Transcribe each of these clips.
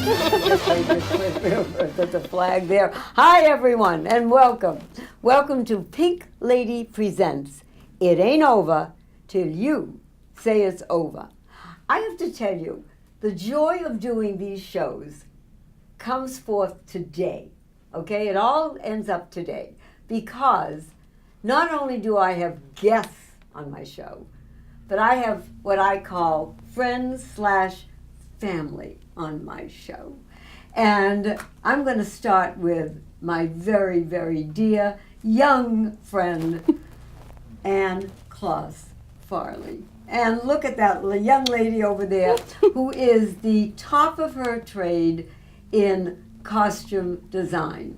There's a flag there. Hi, everyone, and welcome. Welcome to Pink Lady Presents It Ain't Over Till You Say It's Over. I have to tell you, the joy of doing these shows comes forth today, okay? It all ends up today because not only do I have guests on my show, but I have what I call friends/family on my show. And I'm going to start with my very, very dear young friend, Ann Kloss Farley. And look at that young lady over there who is the top of her trade in costume design.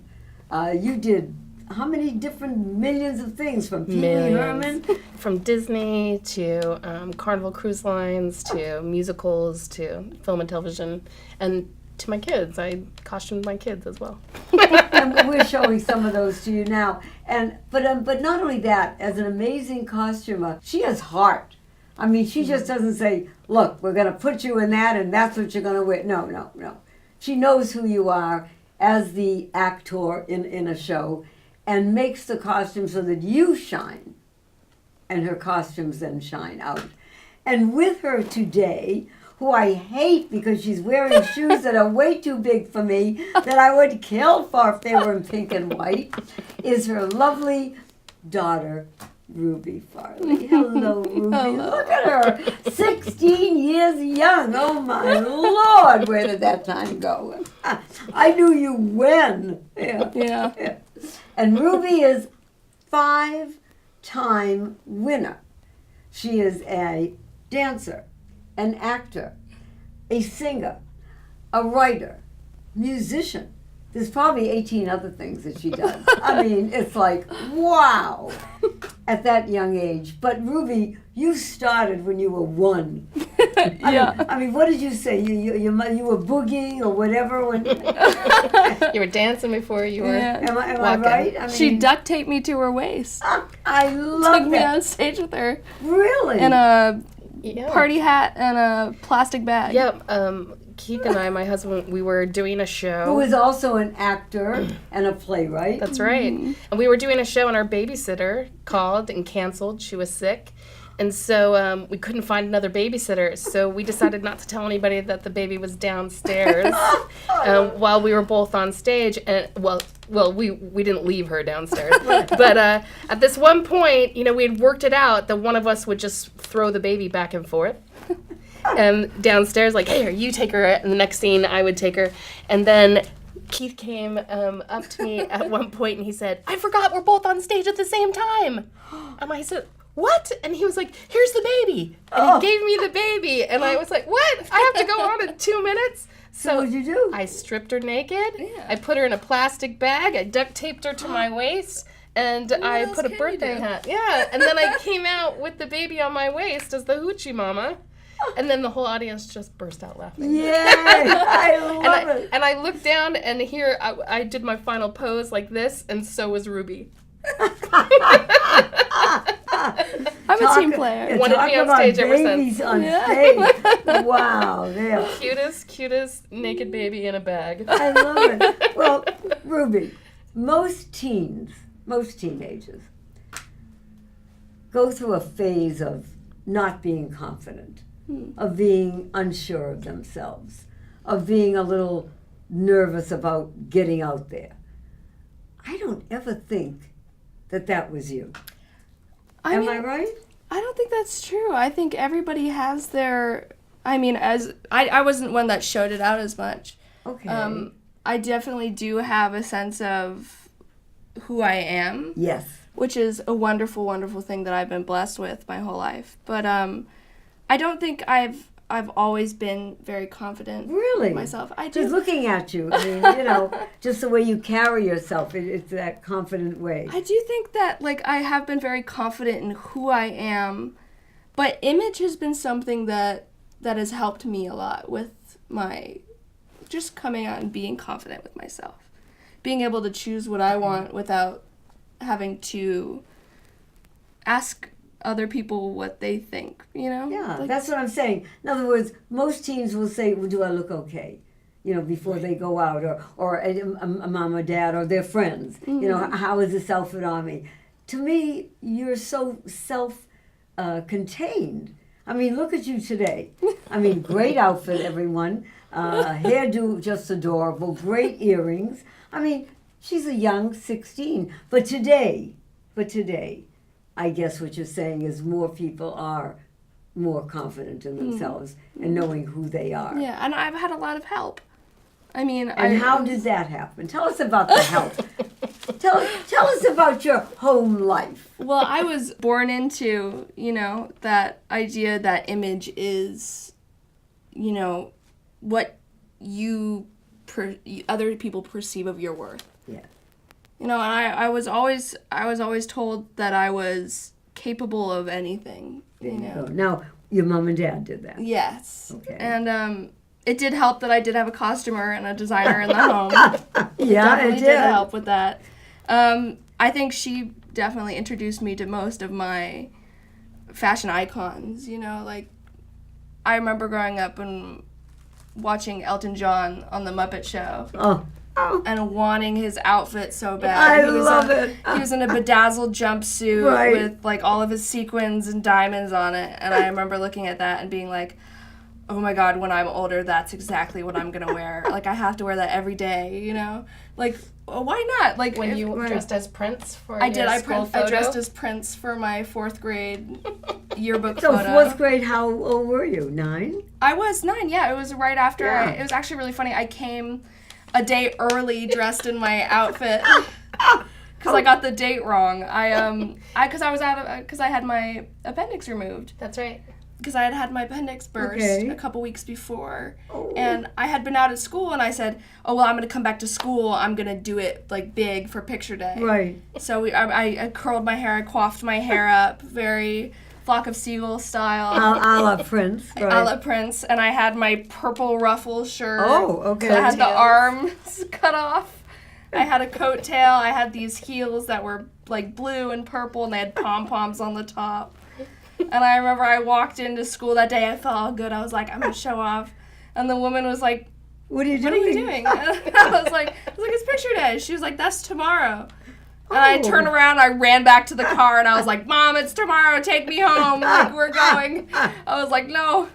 You did how many different millions of things, from Pee Wee Herman? From Disney to Carnival Cruise Lines to musicals to film and television, and to my kids. I costumed my kids as well. And we're showing some of those to you now. But not only that, as an amazing costumer, she has heart. I mean, she just doesn't say, look, we're going to put you in that and that's what you're going to wear. No. She knows who you are as the actor in a show and makes the costume so that you shine and her costumes then shine out. And with her today, who I hate because she's wearing shoes that are way too big for me, that I would kill for if they were in pink and white, is her lovely daughter, Ruby Farley. Hello, Ruby. Hello. Look at her. 16 years young. Oh, my Lord. Where did that time go? I knew you when. Yeah. And Ruby is 5-time winner. She is a dancer, an actor, a singer, a writer, musician. There's probably 18 other things that she does. I mean, it's like, wow, at that young age. But Ruby, you started when you were 1. I mean, what did you say? You were boogieing or whatever? When You were dancing before you were Am I walking. right? I mean, She duct taped me to her waist. I love Took me that. on stage with her Really? in a Yeah. party hat and a plastic bag. Yep. Keith and I, my husband, we were doing a show. Who is also an actor and a playwright. That's right. And we were doing a show, and our babysitter called and canceled. She was sick. And so we couldn't find another babysitter. So we decided not to tell anybody that the baby was downstairs while we were both on stage. And well, we didn't leave her downstairs. But at this one point, we had worked it out that one of us would just throw the baby back and forth. And downstairs, like, hey, you take her. And the next scene, I would take her. And then Keith came up to me at one point and he said, I forgot we're both on stage at the same time. And I said, what? And he was like, here's the baby. And he gave me the baby. And I was like, what? I have to go on in 2 minutes? So what did you do? I stripped her naked. Yeah. I put her in a plastic bag. I duct taped her to my waist. And I put a birthday hat. Yeah. And then I came out with the baby on my waist as the hoochie mama. And then the whole audience just burst out laughing. Yeah, I love it. And I looked down, and here I did my final pose like this, and so was Ruby. I'm a team player. Wanted me on stage ever since. On stage. Wow, there. Cutest naked baby in a bag. I love it. Well, Ruby, most teenagers go through a phase of not being confident, of being unsure of themselves, of being a little nervous about getting out there. I don't ever think that was you. Am I right? I don't think that's true. I think everybody has their, as I wasn't one that showed it out as much. Okay. I definitely do have a sense of who I am. Yes. Which is a wonderful, wonderful thing that I've been blessed with my whole life. But I don't think I've always been very confident Really? in myself. I Just do. looking at you, I mean, just the way you carry yourself, it's that confident way. I do think that, I have been very confident in who I am, but image has been something that has helped me a lot with my just coming out and being confident with myself. Being able to choose what I want without having to ask other people what they think, Yeah, that's what I'm saying. In other words, most teens will say, well, do I look okay? before they go out, or a mom or dad or their friends. How is this outfit on me? To me, you're so self-contained. I mean, look at you today. I mean, great outfit, everyone. Hairdo just adorable. Great earrings. I mean, she's a young 16. But today, I guess what you're saying is more people are more confident in themselves and knowing who they are. Yeah, and I've had a lot of help. I mean, how did that happen? Tell us about the help. Tell us about your home life. Well, I was born into, that idea that image is, what other people perceive of your worth. Yeah. And I was always told that I was capable of anything. There you go. Now, your mom and dad did that. Yes. Okay. And it did help that I did have a costumer and a designer in the home. Yeah, Definitely it did did. help with that. I think she definitely introduced me to most of my fashion icons. I remember growing up and watching Elton John on the Muppet Show. Oh. And wanting his outfit so bad. I love it. He was in a bedazzled jumpsuit Right. with all of his sequins and diamonds on it. And I remember looking at that and being like, oh my God, when I'm older, that's exactly what I'm gonna wear. I have to wear that every day, why not? When you dressed as Prince for I your did. I school photo? I dressed as Prince for my 4th grade yearbook So photo. 4th grade, how old were you? 9? I was 9. Yeah, it was right after. Yeah. It was actually really funny. I came a day early, dressed in my outfit, because I got the date wrong. I had my appendix removed. That's right. Because I had my appendix burst Okay. a couple weeks before. Oh. And I had been out at school, and I said, oh, well, I'm going to come back to school. I'm going to do it, big for picture day. Right. So I curled my hair, I coiffed my hair up, very Flock of Seagulls style. A la Prince, right? A la Prince, and I had my purple ruffle shirt. Oh, okay. I had the Coattails. arms cut off. I had a coat tail. I had these heels that were blue and purple, and they had pom-poms on the top. And I remember I walked into school that day. I felt all good. I was like, I'm gonna show off. And the woman was like, What are you "What doing? are you doing?" And I was like, "It's picture day." She was like, "That's tomorrow." And I turned around, I ran back to the car, and I was like, "Mom, it's tomorrow. Take me home. We're going." I was like, "No,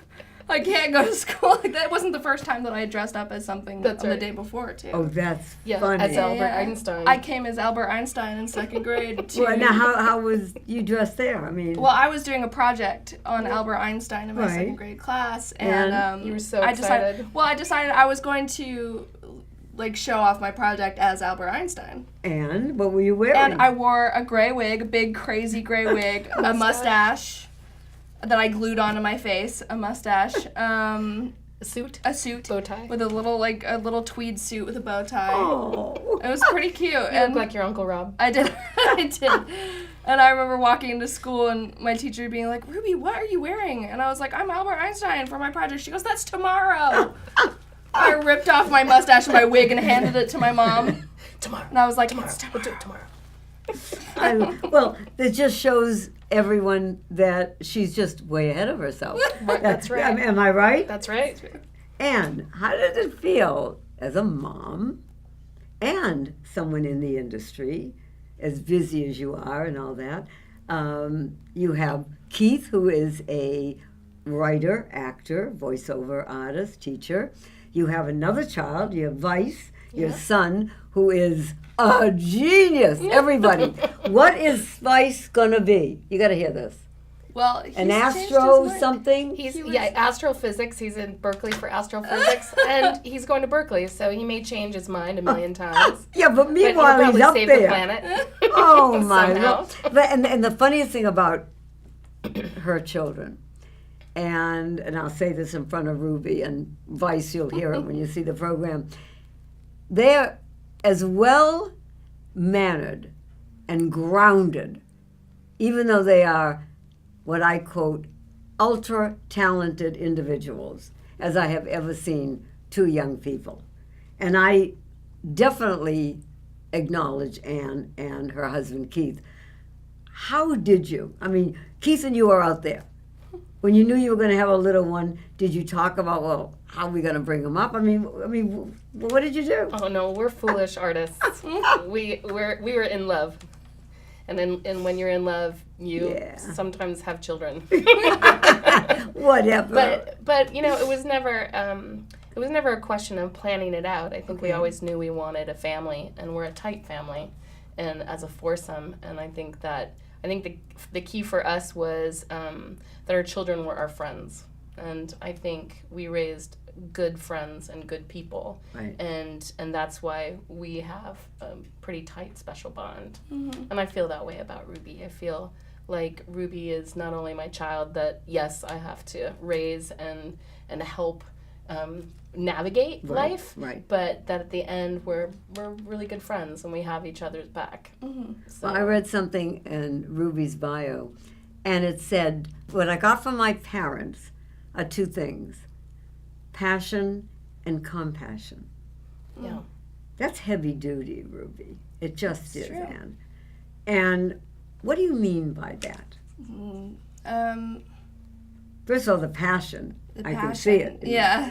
I can't go to school." That wasn't the first time that I had dressed up as something That's on the right. day before, too. Oh, that's Yeah, funny. as Albert Yeah. Einstein. I came as Albert Einstein in 2nd grade. Well, now, how was you dressed there? I mean, Well, I was doing a project on Albert Einstein in my Right. 2nd grade class, And and you were so I excited. decided I was going to show off my project as Albert Einstein, and what were you wearing? and I wore a gray wig, a big crazy gray wig, a mustache that I glued onto my face, a mustache, a suit, a suit bow tie. with a little tweed suit with a bow tie. Oh. It was pretty cute. You and look like your Uncle Rob. I did. I did. And I remember walking into school and my teacher being like, "Ruby, what are you wearing?" And I was like, "I'm Albert Einstein for my project." She goes, "That's tomorrow." I ripped off my mustache and my wig and handed it to my mom. Tomorrow. And I was like, Tomorrow. "It's We'll do it tomorrow. Well, it just shows everyone that she's just way ahead of herself. That's right. Am I right? That's right. And how did it feel as a mom and someone in the industry, as busy as you are and all that? You have Keith, who is a writer, actor, voiceover artist, teacher. You have another child, you have Vice, your son, who is a genius. Everybody, what is Vice gonna be? You gotta hear this. Well, he's An changed his astro mind. something? He's astrophysics. He's in Berkeley for astrophysics, and he's going to Berkeley, so he may change his mind a million times. Yeah, but But he'll meanwhile he's probably up save there. the planet. Oh my Somehow. Lord. But and the funniest thing about her children, and I'll say this in front of Ruby and Vice, you'll hear it when you see the program. They're as well mannered and grounded, even though they are what I quote ultra talented individuals, as I have ever seen two young people. And I definitely acknowledge Anne and her husband Keith. How did you? I mean, Keith and you are out there. when you knew you were going to have a little one, did you talk about, well, how are we going to bring him up? I mean, what did you do? Oh no, we're foolish artists. we were in love, and when you're in love, you Yeah. sometimes have children. Whatever. But you know, it was never a question of planning it out. I think we always knew we wanted a family, and we're a tight family, and as a foursome. And I think the key for us was that our children were our friends, and I think we raised good friends and good people, Right. and that's why we have a pretty tight special bond. Mm-hmm. And I feel that way about Ruby. I feel like Ruby is not only my child that, yes, I have to raise and help navigate Right, life, right. but that at the end we're really good friends and we have each other's back. Mm-hmm. So, Well, I read something in Ruby's bio, and it said, what I got from my parents are two things, passion and compassion. yeah. That's heavy duty, Ruby. It just is, true. Anne. And what do you mean by that? First of all, the passion. The I passion. can see it. Yeah.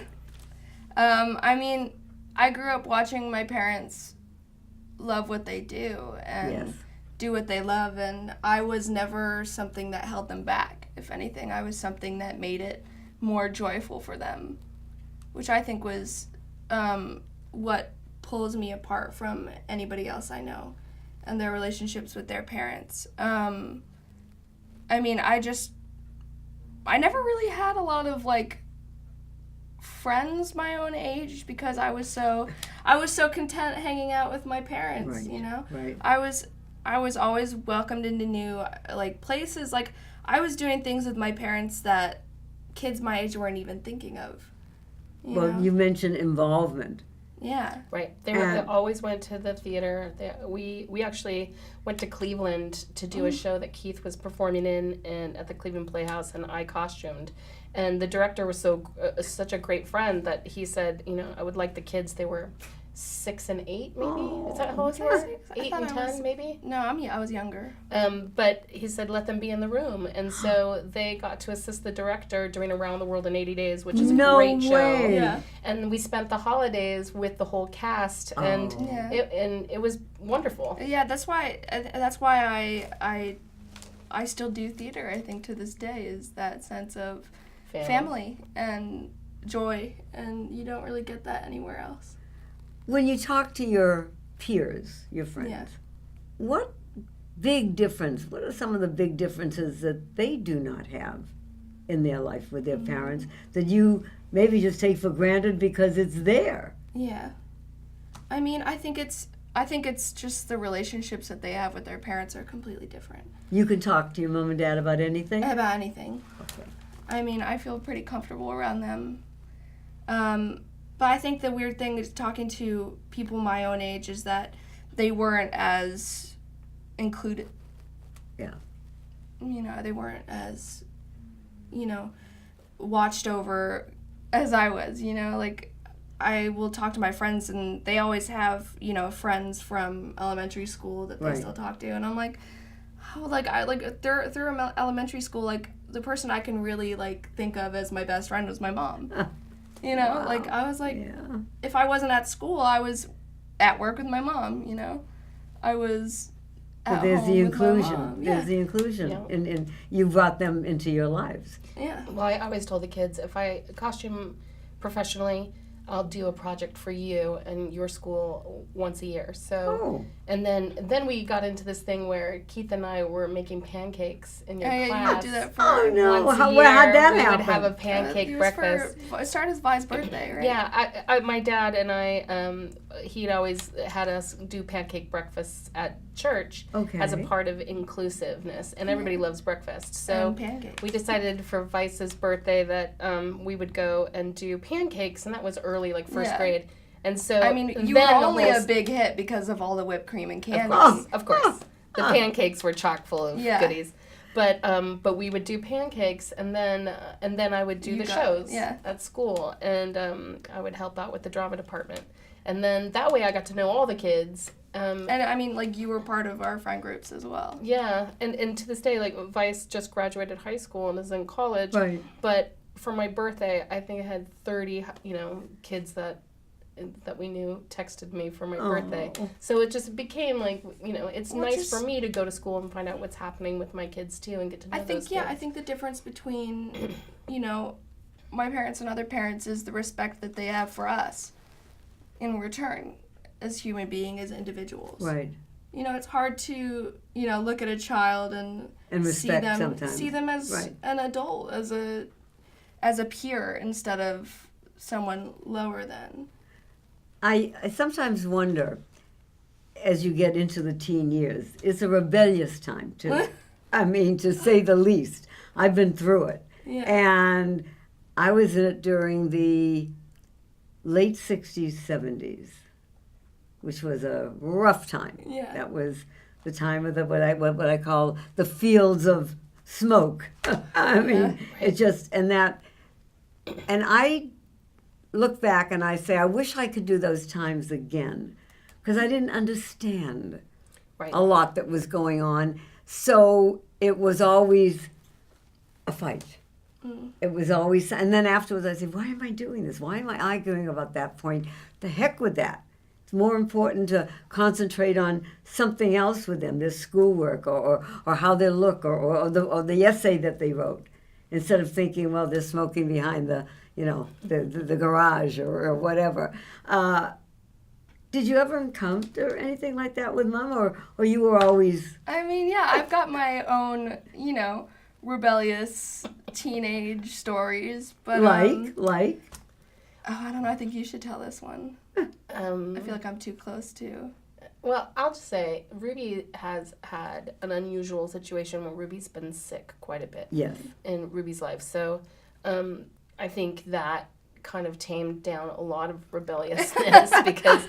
I mean, I grew up watching my parents love what they do and Yes. do what they love, and I was never something that held them back. If anything, I was something that made it more joyful for them, which I think was what pulls me apart from anybody else I know and their relationships with their parents. I mean, I never really had a lot of like friends my own age because I was so content hanging out with my parents, Right, you know. right. I was always welcomed into new like places. Like I was doing things with my parents that kids my age weren't even thinking of. You Well, know? you mentioned involvement. Yeah. Right. They And- always went to the theater. We actually went to Cleveland to do a show that Keith was performing in at the Cleveland Playhouse, and I costumed. And the director was such a great friend that he said, you know, I would like the kids. They were 6 and 8, maybe. Is that how old you were? 6? I 8 thought and I 10, was- maybe. No, I was younger. But he said let them be in the room, and so they got to assist the director during Around the World in 80 Days, which is No a great show. way. Yeah. And we spent the holidays with the whole cast, and Oh. Yeah. it was wonderful. Yeah, that's why I still do theater. I think to this day is that sense of family and joy, and you don't really get that anywhere else. When you talk to your peers, your friends, Yeah. what are some of the big differences that they do not have in their life with their parents that you maybe just take for granted because it's there? Yeah. I mean, I think it's just the relationships that they have with their parents are completely different. You can talk to your mom and dad about anything? About anything. Okay. I mean, I feel pretty comfortable around them. But I think the weird thing is talking to people my own age is that they weren't as included. Yeah. You know, they weren't as, you know, watched over as I was, you know, like I will talk to my friends and they always have, you know, friends from elementary school that they Right. still talk to, and I'm like, oh, like I like through elementary school, like the person I can really like think of as my best friend was my mom. You know, Wow. like I was like, Yeah. if I wasn't at school, I was at work with my mom, you know. I was But at there's home the with my inclusion. mom. There's Yeah. the inclusion. Yeah. And you brought them into your lives. Yeah. Well, I always told the kids, if I costume professionally, I'll do a project for you and your school once a year. So, Oh. and then we got into this thing where Keith and I were making pancakes in your Yeah, class. you could do that for Oh, no. Once a How'd year, that we happen? would have a pancake It was breakfast. it started as Vi's birthday, right? Yeah, my dad and I, he'd always had us do pancake breakfasts at church as a Okay. part of inclusiveness, and everybody loves breakfast. So And pancakes. we decided for Vice's birthday that we would go and do pancakes, and that was early, like first Yeah. grade. And so I mean, you then were the only whole a big hit because of all the whipped cream and candy. of course. The pancakes were chock full of Yeah. goodies. But we would do pancakes, and then I would do You the got- shows yeah. at school, and I would help out with the drama department. And then that way I got to know all the kids, And I mean, like, you were part of our friend groups as well. Yeah, and to this day, like, Vice just graduated high school and is in college. Right. But for my birthday, I think I had 30, kids that we knew texted me for my birthday. So it just became like, it's nice for me to go to school and find out what's happening with my kids too and get to know those kids. I think the difference between, my parents and other parents is the respect that they have for us in return as human beings, as individuals. Right. It's hard to, look at a child and respect sometimes. see them as an adult, as a peer instead of someone lower than. I sometimes wonder, as you get into the teen years, it's a rebellious time too. I mean, to say the least. I've been through it. Yeah. And I was in it during the late 60s, 70s, which was a rough time. Yeah. That was the time of what I call the fields of smoke. I mean, it just, and I look back and I say, I wish I could do those times again, because I didn't understand a lot that was going on. So it was always a fight. It was always, and then afterwards I said, why am I doing this? Why am I arguing about that point? The heck with that. It's more important to concentrate on something else with them, their schoolwork or how they look or the essay that they wrote, instead of thinking, well, they're smoking behind the garage or whatever. Did you ever encounter anything like that with Mom, or you were always... I mean, yeah, I've got my own, rebellious teenage stories, but... Like? Oh, I don't know, I think you should tell this one. I feel like I'm too close to... Well, I'll just say, Ruby has had an unusual situation where Ruby's been sick quite a bit. Yes. In Ruby's life. So, I think that kind of tamed down a lot of rebelliousness because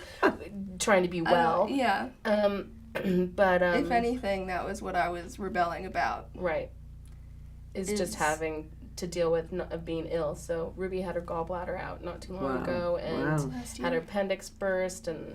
trying to be well. Yeah. But if anything, that was what I was rebelling about. Right. Is just having to deal with being ill. So Ruby had her gallbladder out not too long ago and had her appendix burst and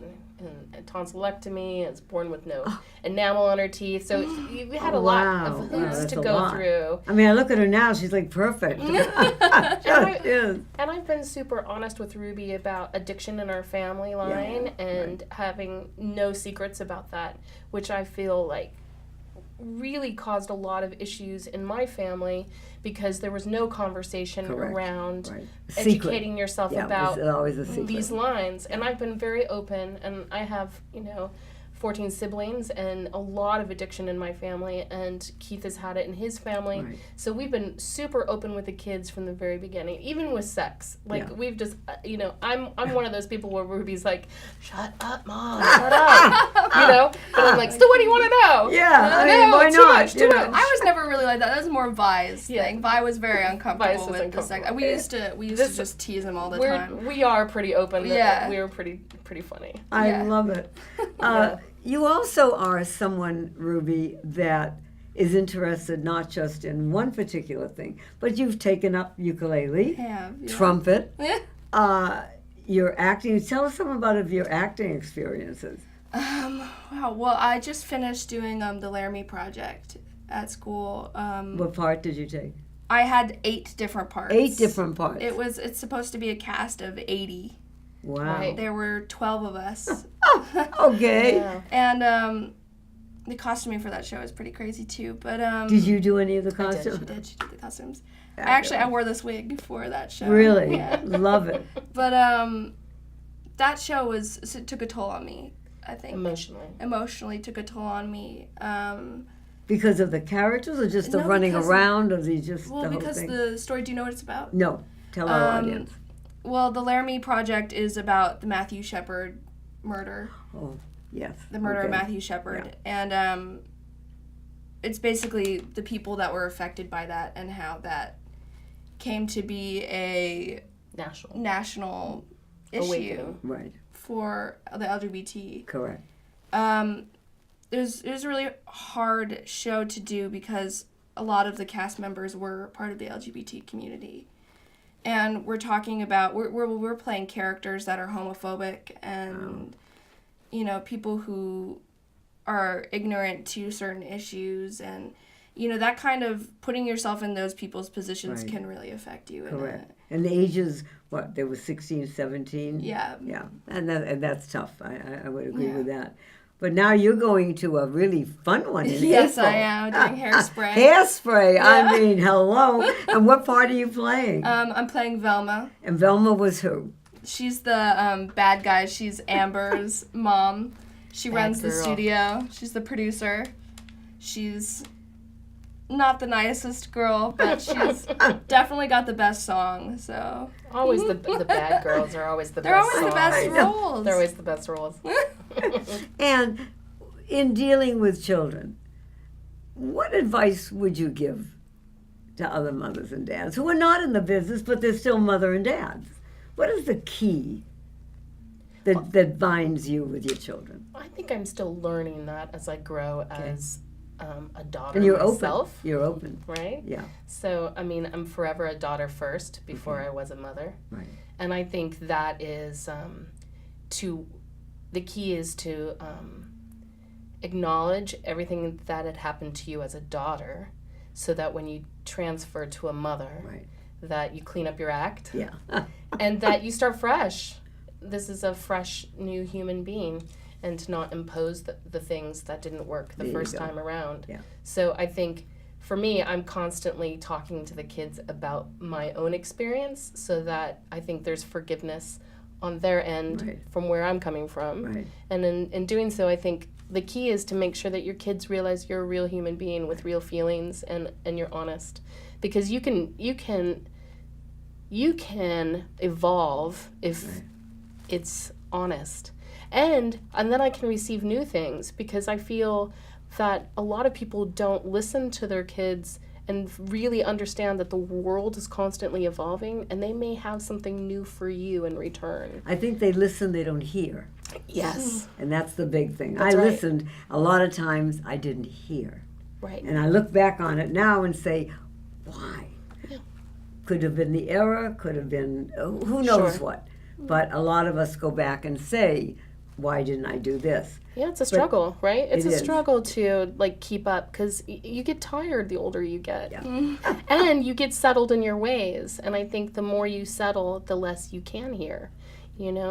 tonsillectomy and was born with no enamel on her teeth. So we had a lot of hoops to go through. I mean, I look at her now, she's like perfect. And I've been super honest with Ruby about addiction in our family line and having no secrets about that, which I feel like really caused a lot of issues in my family because there was no conversation around educating yourself about these lines. And I've been very open, and I have, 14 siblings and a lot of addiction in my family, and Keith has had it in his family. Right. So we've been super open with the kids from the very beginning, even with sex. We've just, I'm one of those people where Ruby's like, shut up, Mom, shut up, But I'm like, so what do you want to know? Yeah, why not? Too much. I was never really like that. That was more Vi's thing. Vi was very uncomfortable with the sex. We used to just tease him all the time. We are pretty open. Yeah. We were pretty funny. I love it. You also are someone, Ruby, that is interested not just in one particular thing, but you've taken up ukulele, trumpet, your acting. Tell us something about your acting experiences. Wow. Well, I just finished doing the Laramie Project at school. What part did you take? I had 8 different parts. 8 different parts. It's supposed to be a cast of 80. Wow. There were 12 of us. Okay. Yeah. And the costuming for that show is pretty crazy too. But did you do any of the costumes? She did the costumes. I wore this wig for that show. Really? Yeah. Love it. But that show took a toll on me, I think. Emotionally took a toll on me. Because of the characters or just the running around of the just well, the whole because thing? the story, do you know what it's about? No. Tell our audience. Well, the Laramie Project is about the Matthew Shepard murder. Oh, yes. The murder of Matthew Shepard. Yeah. And it's basically the people that were affected by that and how that came to be a national issue for the LGBT. Correct. It was a really hard show to do because a lot of the cast members were part of the LGBT community. And we're talking about we're playing characters that are homophobic and people who are ignorant to certain issues, and that kind of putting yourself in those people's positions Right. can really affect you. Correct. And the ages, what, they were 16, 17? Yeah. Yeah, and that's tough. I would agree Yeah. with that. But now you're going to a really fun one in Yes, April. I am doing Hairspray. Hairspray. Yeah. I mean, hello. And what part are you playing? I'm playing Velma. And Velma was who? She's the bad guy. She's Amber's mom. She Bad runs the girl. studio. She's the producer. She's not the nicest girl, but she's definitely got the best song. So Always the bad girls are always the they're best always the best songs. roles. They're always the best roles. And in dealing with children, what advice would you give to other mothers and dads who are not in the business, but they're still mother and dads? What is the key that binds you with your children? I think I'm still learning that as I grow as a daughter And you're myself. open. You're open. Right? Yeah. So, I mean, I'm forever a daughter first before I was a mother. Right. And I think that is the key is to acknowledge everything that had happened to you as a daughter, so that when you transfer to a mother, Right. that you clean up your act Yeah. and that you start fresh. This is a fresh new human being, and to not impose the things that didn't work the There you first go. time around. Yeah. So I think for me, I'm constantly talking to the kids about my own experience, so that I think there's forgiveness on their end Right. from where I'm coming from. Right. And in doing so, I think the key is to make sure that your kids realize you're a real human being with real feelings, and you're honest. Because you can evolve if Right. it's honest. And then I can receive new things, because I feel that a lot of people don't listen to their kids and really understand that the world is constantly evolving, and they may have something new for you in return. I think they listen, they don't hear. Yes. And that's the big thing. That's I right. listened. A lot of times I didn't hear. Right. And I look back on it now and say, why? Yeah. Could have been the era, could have been who knows Sure. what. But a lot of us go back and say, why didn't I do this? Yeah, it's a struggle, right? It's it a is. struggle to keep up, because you get tired the older you get. Yeah. And you get settled in your ways. And I think the more you settle, the less you can hear,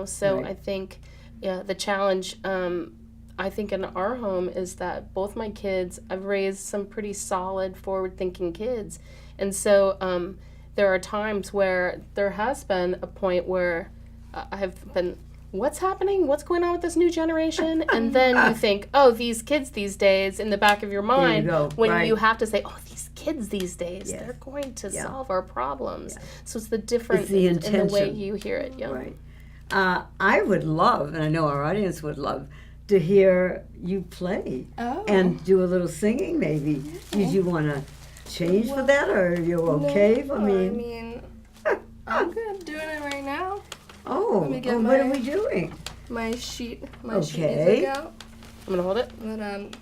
So Right. I think the challenge, I think in our home, is that both my kids, I've raised some pretty solid, forward-thinking kids. And so there are times where there has been a point where I have been, what's happening? What's going on with this new generation? And then you think, oh, these kids these days, in the back of your mind, go, when right. you have to say, oh, these kids these days, Yes. they're going to Yeah. solve our problems. Yeah. So it's the difference It's the in the way intention. you hear it. Yeah. Right. I would love, and I know our audience would love, to hear you play Oh. and do a little singing maybe. Did you want to change for that, or are you okay for me? I'm good doing it right now. Oh, Let me get what are my- we doing? My sheet Okay. music out. I'm going to hold it. But I mean,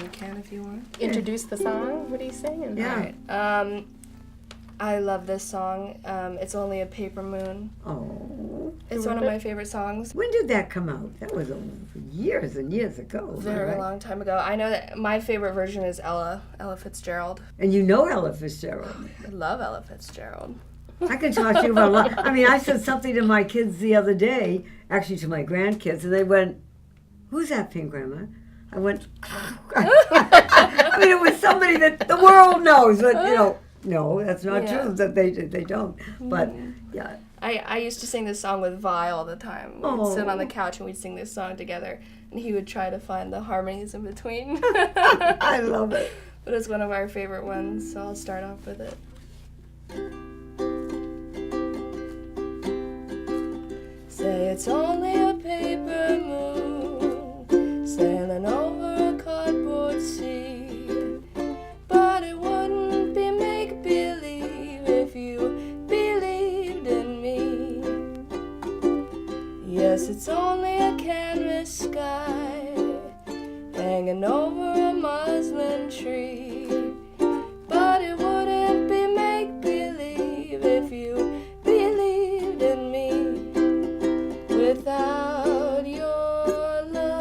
you can if you want. Introduce the song. What are you saying? Yeah. Alright. I love this song. It's Only a Paper Moon. Oh, It's one of my favorite songs. when did that come out? That was years and years ago. am I Very right? long time ago. I know that my favorite version is Ella Fitzgerald. And you know Ella Fitzgerald. I love Ella Fitzgerald. I can talk to you about a lot. I mean, I said something to my kids the other day, actually to my grandkids, and they went, "Who's that, Pink Grandma?" I went, I mean, it was somebody that the world knows, but no, that's not Yeah. true. That they don't. But yeah, I used to sing this song with Vi all the time. We'd sit on the Oh. couch and we'd sing this song together, and he would try to find the harmonies in between. I love it. But it's one of our favorite ones, so I'll start off with it. Say it's only a paper moon sailing over a cardboard sea, but it wouldn't be make-believe if you believed in me. Yes, it's only a canvas sky hanging over a muslin tree, but it wouldn't be make-believe if you believed in me. Without your love,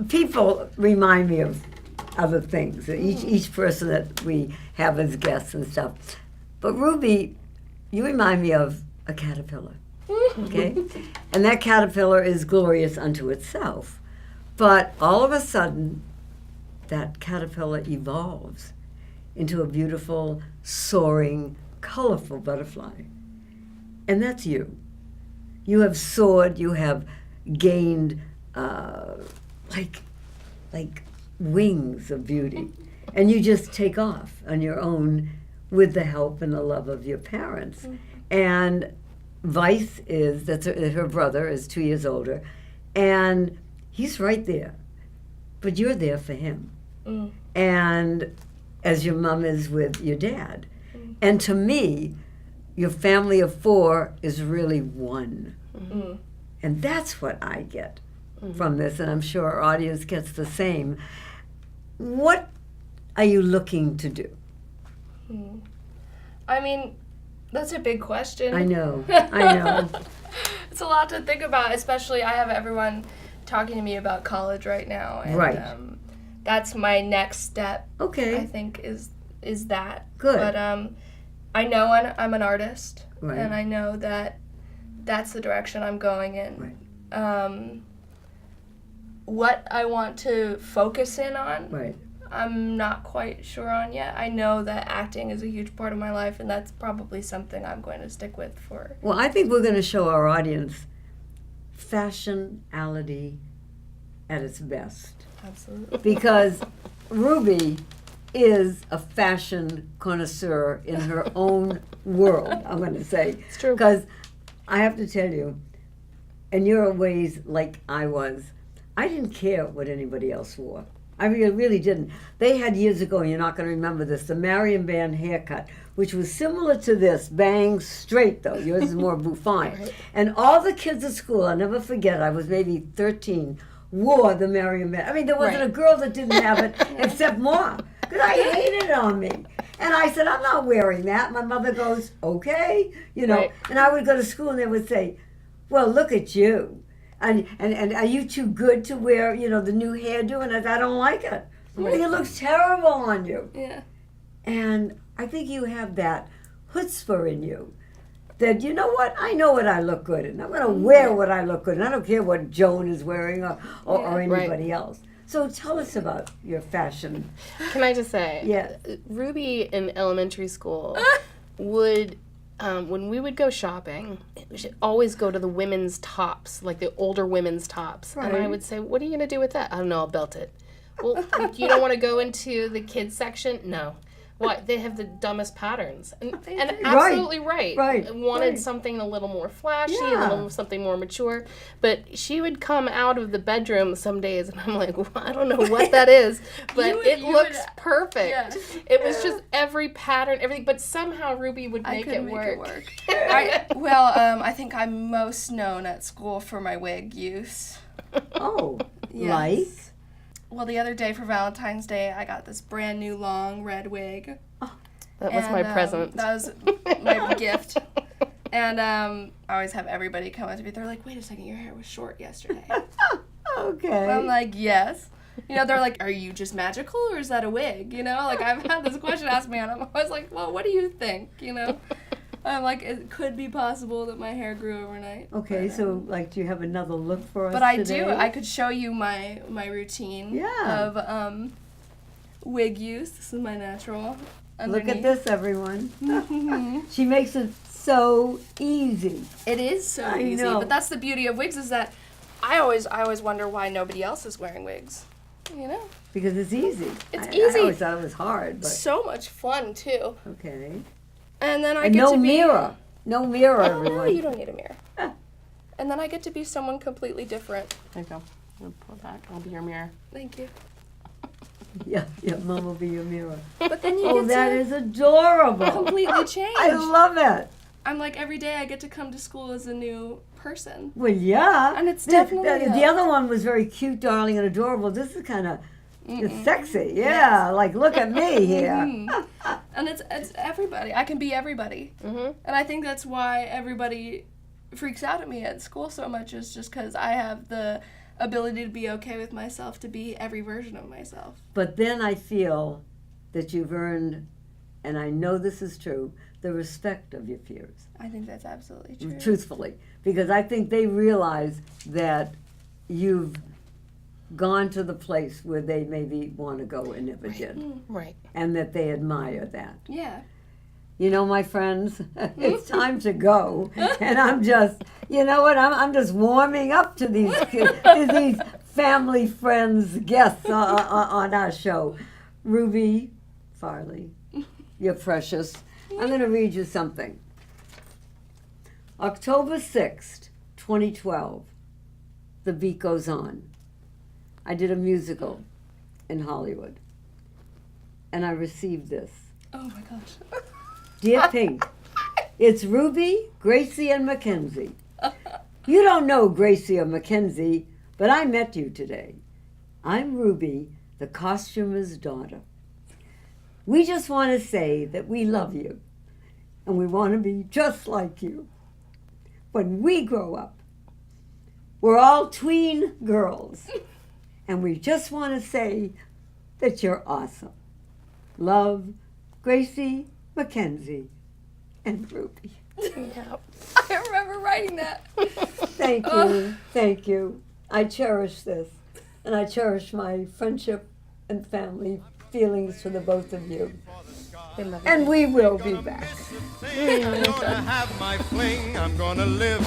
people remind me of other things. Each person that we have as guests and stuff. But Ruby, you remind me of a caterpillar. Okay, and that caterpillar is glorious unto itself. But all of a sudden, that caterpillar evolves into a beautiful, soaring, colorful butterfly. And that's you. You have soared, you have gained like wings of beauty. And you just take off on your own with the help and the love of your parents. And Vice that's her brother, is 2 years older, and he's right there. But you're there for him. And as your mom is with your dad. And to me, your family of 4 is really one. And that's what I get from this, and I'm sure our audience gets the same. What are you looking to do? I mean, that's a big question. I know, I know. It's a lot to think about, especially I have everyone talking to me about college right now. And, Right. That's my next step. Okay. I think is that. Good. But I know I'm an artist, Right. and I know that that's the direction I'm going in. Right. What I want to focus in on, Right. I'm not quite sure on yet. I know that acting is a huge part of my life, and that's probably something I'm going to stick with for. Well, I think we're going to show our audience fashionality at its best. Absolutely. Because Ruby is a fashion connoisseur in her own world, I'm going to say. It's true. Because I have to tell you, in your ways like I was, I didn't care what anybody else wore. I really didn't. They had years ago, and you're not going to remember this, the Marion Band haircut, which was similar to this, bangs straight though. Yours is more bouffant. Right. And all the kids at school, I'll never forget, I was maybe 13, wore the Marion Band. I mean, there wasn't Right. a girl that didn't have it except Mom, because I hated it on me. And I said, I'm not wearing that. My mother goes, okay, you know. Right. And I would go to school and they would say, well, look at you. And are you too good to wear, you know, the new hairdo? And I don't like it. I think it looks terrible on you. Yeah. And I think you have that chutzpah in you. That, you know what, I know what I look good in. I'm going to wear what I look good in. I don't care what Joan is wearing or anybody else. So tell us about your fashion. Can I just say, Yes. Ruby in elementary school would, when we would go shopping, we should always go to the women's tops, like the older women's tops. And I Right. would say, what are you going to do with that? I don't know, I'll belt it. Well, you don't want to go into the kids section? No. What? They have the dumbest patterns. And absolutely right. Right, I wanted right. something a little more flashy, Yeah. something more mature. But she would come out of the bedroom some days, and I'm like, well, I don't know what that is, but it looks perfect. Yeah. It was just every pattern, everything. But somehow Ruby would I make could it make work. it work. I think I'm most known at school for my wig use. Oh, Yes. like? Well, the other day for Valentine's Day, I got this brand new long red wig. That was my And, present. That was my gift. And I always have everybody come up to me. They're like, wait a second, your hair was short yesterday. Okay. I'm like, yes. You know, they're like, are you just magical or is that a wig? You know, like I've had this question asked me and I'm always like, well, what do you think? You know, I'm like, it could be possible that my hair grew overnight. Okay, but, so like, do you have another look for us But I today? do. I could show you my routine Yeah. of wig use. This is my natural. Look at Underneath. this, everyone. She makes it so easy. It is so I easy, know. but that's the beauty of wigs is that I always wonder why nobody else is wearing wigs. You know, Because it's easy. It's I easy. always thought it was hard, but so much fun too. okay. And then I And get no to be mirror. No mirror, Oh, no, everyone. you don't need a mirror. And then I get to be someone completely different. There you go. I'll pull it back. I'll be your mirror. Thank you. Yeah, Mom will be your mirror. But then you Oh, get that to is adorable. completely change. I love it. I'm like every day I get to come to school as a new person. Well, yeah. And it's The- definitely the a- other one was very cute, darling, and adorable. This is kind of it's sexy. Yeah, like look at me here. And it's everybody. I can be everybody. Mm-hmm. And I think that's why everybody freaks out at me at school so much is just because I have the ability to be okay with myself, to be every version of myself. But then I feel that you've earned, and I know this is true, the respect of your peers. I think that's absolutely true. Truthfully, because I think they realize that you've gone to the place where they maybe want to go and never did, Right. and that they admire that. Yeah. You know, my friends, it's time to go, and I'm just, you know what? I'm just warming up to these family friends guests on our show. Ruby Farley, you're precious. I'm going to read you something. October 6th, 2012, The Beat Goes On. I did a musical in Hollywood, and I received this. Oh my gosh. Dear Pink, it's Ruby, Gracie, and Mackenzie. You don't know Gracie or Mackenzie, but I met you today. I'm Ruby, the costumer's daughter. We just want to say that we love you, and we want to be just like you. When we grow up, we're all tween girls, and we just want to say that you're awesome. Love, Gracie, Mackenzie, and Ruby. Yeah. I remember writing that. Thank you, thank you. I cherish this, and I cherish my friendship and family feelings for the both of you. We love you. And we will be back. I'm gonna have my fling. I'm gonna live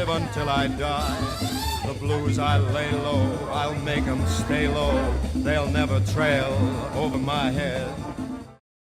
until I die. The blues I lay low, I'll make 'em stay low. They'll never trail over my head.